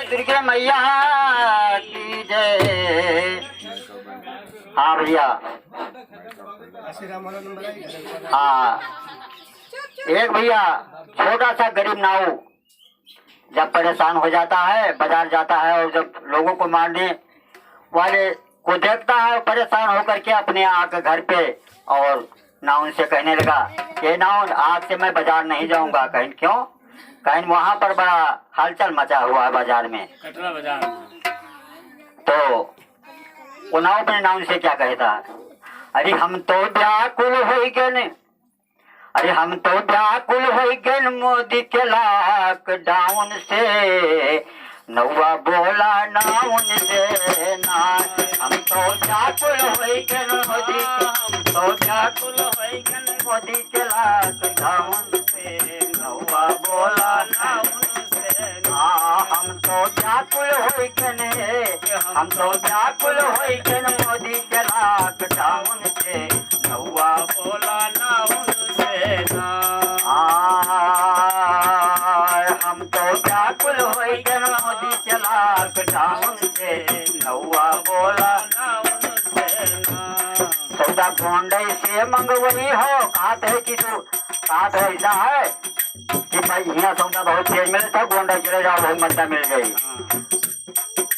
दुर्गा मैया की जय। हाँ भैया, हाँ एक भैया छोटा सा गरीब नाऊ जब परेशान हो जाता है, बाजार जाता है और जब लोगों को मारने वाले को देखता है, परेशान होकर के अपने आके घर पे और नाउन से कहने लगा कि नाउन आज से मैं बाजार नहीं जाऊंगा। कहीं क्यों? कहीं वहां पर बड़ा हलचल मचा हुआ है बाजार में, कटरा बाजार। तो वो नाव अपने नाउन से क्या कहता है, अरे हम तो व्याकुल हो गए, अरे हम तो व्याकुल हो गए मोदी के लॉकडाउन से, नौवा बोला नाउन से ना। हम तो व्याकुल हो गए मोदी, हम तो व्याकुल हो गए मोदी के लॉकडाउन से, नौवा बोला नाउन से ना। हम तो व्याकुल हो गए, हम तो व्याकुल हो गए मोदी के लॉकडाउन से, नौवा बोला नाउन से ना। हम तो व्याकुल हो गए मोदी के लॉकडाउन से, नौवा बोला नाउन से ना। सौदा गोंडई से मंगवई हो, कहा है कि तू कहा तो ऐसा है कि भाई यहाँ सौदा बहुत तेज मिले था, गोंडई चले जाओ बहुत मजा मिल गई।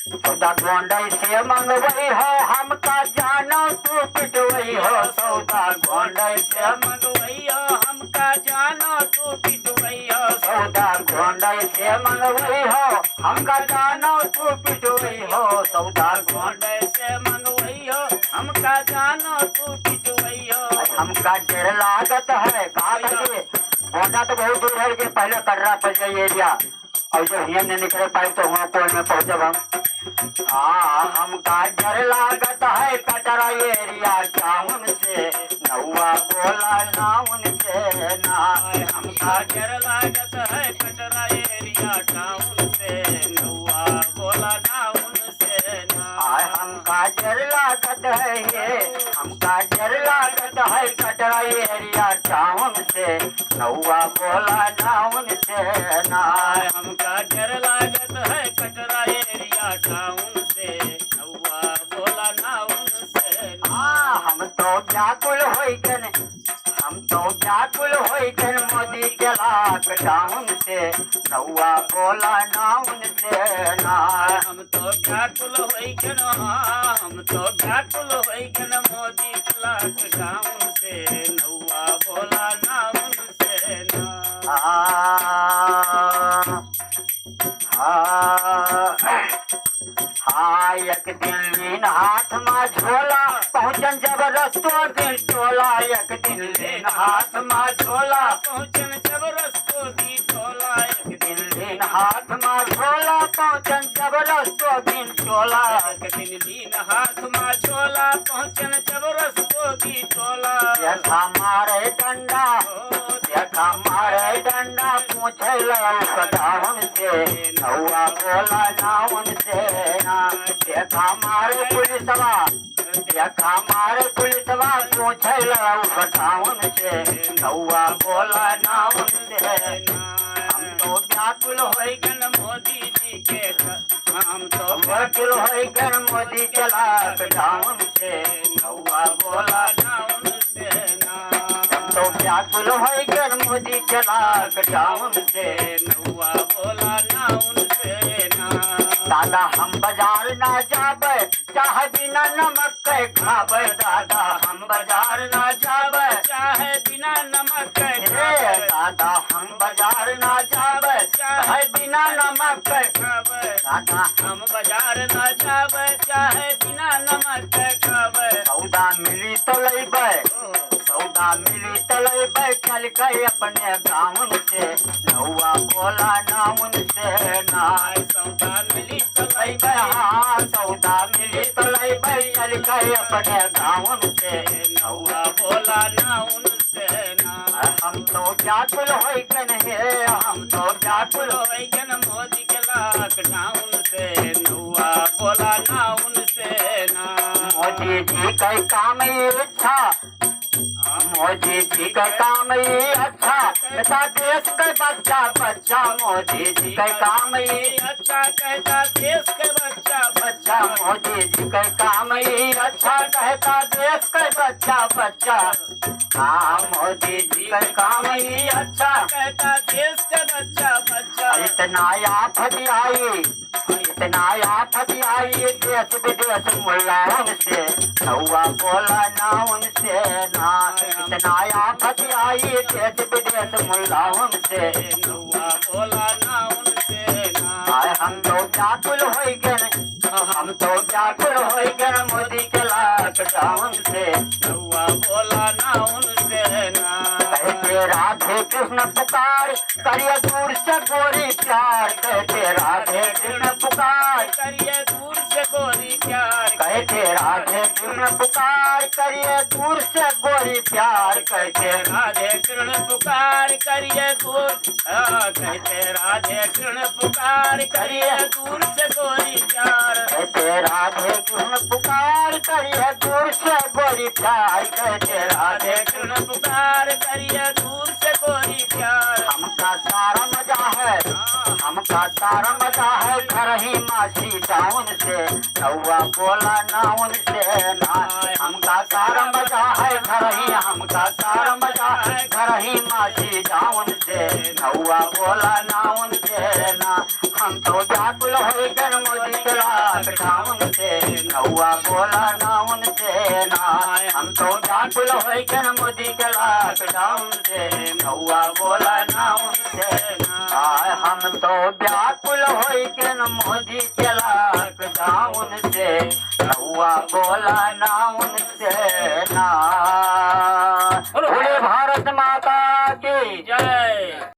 सौदा गोंडई से मंगवई हो, हमका जानो तू पिटवई हो, सौदा गोंडई से मंगवई हो, हमका जानो तू पिटवई हो, सौदा गोंडई से मंगवई हो, हमका जानो तू पिटवई हो, सौदा गोंडई से मंगवई हो, हमका जानो तू पिटवई हो। हमका डेढ़ लागत है, कहा था कि गोंडा तो बहुत दूर है, लेकिन पहले कटरा पड़ जाए एरिया, और जब यहाँ नहीं निकल पाए तो वहाँ कोई में पहुँचे हम। हाँ हमका डर लागत है कटरा एरिया टाउन से, नौवा बोला नाउन से ना। हमका डर लागत है कटरा एरिया टाउन से, नौवा बोला नाउन से ना। हमका डर लागत है ये, हमका डर लागत है कटरा एरिया टाउन से, नौवा बोला नाउन से ना। हमका डर लागत है कटरा एरिया टाउन से, नौवा बोला नाउन से ना। हम तो व्याकुल हो गए, हम तो व्याकुल हो गए मोदी के लॉकडाउन से, नौवा बोला नाउन से ना। हम तो व्याकुल हो गए, हम तो व्याकुल हो गए मोदी के लॉकडाउन से, नौवा बोला नाउन से ना। हाँ एक दिन लीन हाथ में झोला, पहुँचन जबरदस्तो दिन टोला, एक दिन लीन हाथ में झोला, पहुँचन जबरदस्तो दिन टोला, एक दिन लीन हाथ में झोला, पहुँचन जबरदस्तो दिन टोला, एक दिन लीन हाथ में झोला, पहुँचन जबरदस्तो दिन टोला। देखा मारे डंडा, देखा मारे डंडा, पूछे लॉकडाउन से, नौवा बोला नाउन से ना। देखा मारे पुलिसवा, देखा मारे पुलिसवा, पूछे लॉकडाउन से, नौवा बोला नाउन से ना। हम तो व्याकुल हो गए मोदी जी के, हम तो व्याकुल हो गए मोदी के लॉकडाउन से, नौवा बोला नाउन से ना। तो व्याकुल हो गए मोदी के लॉकडाउन से, नौवा बोला नाउन से ना। दादा हम बाजार ना जाबे, चाहे बिना नमक के खाबे, दादा हम बाजार ना जाबे, चाहे बिना नमक के हे दादा हम बाजार ना जाबे, चाहे बिना नमक के खाबे, दादा हम बाजार न जाबे, चाहे बिना नमक के खाबे। सौदा मिली तो लेबे, सौदा मिली तो लेबे, चल के अपने गाँव से, नौवा बोला नाउन से ना। सौदा मिली तो लेबे, हाँ सौदा मिली तो लेबे, चल के अपने गाँव से, नौवा बोला नाउन से ना। हम तो व्याकुल हो गए, हम तो व्याकुल हो गए मोदी के लॉकडाउन से, नौवा बोला नाउन से ना। मोदी जी का काम इच्छा, मोदी जी का काम ये अच्छा कहता देश का बच्चा बच्चा मोदी जी का काम ये अच्छा कहता देश के बच्चा बच्चा मोदी जी का काम ये अच्छा कहता देश का बच्चा बच्चा हाँ मोदी जी का काम ये अच्छा कहता देश के बच्चा बच्चा इतना आफत आई इतना आफत आई देश विदेश मुल्लाओं से नौवा बोला ना उनसे ना इतना आफत आई देश विदेश मुल्लाओं से नौवा बोला ना उनसे ना आए हम तो व्याकुल हो गए हम तो व्याकुल हो गए मोदी के लॉकडाउन से नौवा बोला ना उनसे ना कहते राधे कृष्ण पुकार करिए दूर से गोरी प्यार कहते राधे कृष्ण पुकार करिए दूर से गोरी प्यार कहते राधे कृष्ण पुकार करिए दूर से गोरी प्यार कहते राधे कृष्ण पुकार करिए दूर कहते राधे कृष्ण पुकार करिए दूर से गोरी प्यार कहते राधे कृष्ण पुकार करिए दूर से गोरी प्यार कहते राधे राधे कृष्ण पुकार करिए दूर से गोरी प्यार हमका सारा मजा है हमका सारा मजा है घर ही मासी डाउन से नौवा बोला ना उनसे ना हमका सारा मजा है घर ही हमका सारा मजा है घर ही मासी डाउन से नौवा बोला ना उनसे ना हम तो व्याकुल हो गए मोदी के लॉकडाउन से नौवा बोला ना उनसे ना हम तो व्याकुल हो गए मोदी के लॉकडाउन से नौवा बोला ना उनसे ना हम तो व्याकुल हो गए मोदी के लॉकडाउन से नौवा बोला ना उनसे ना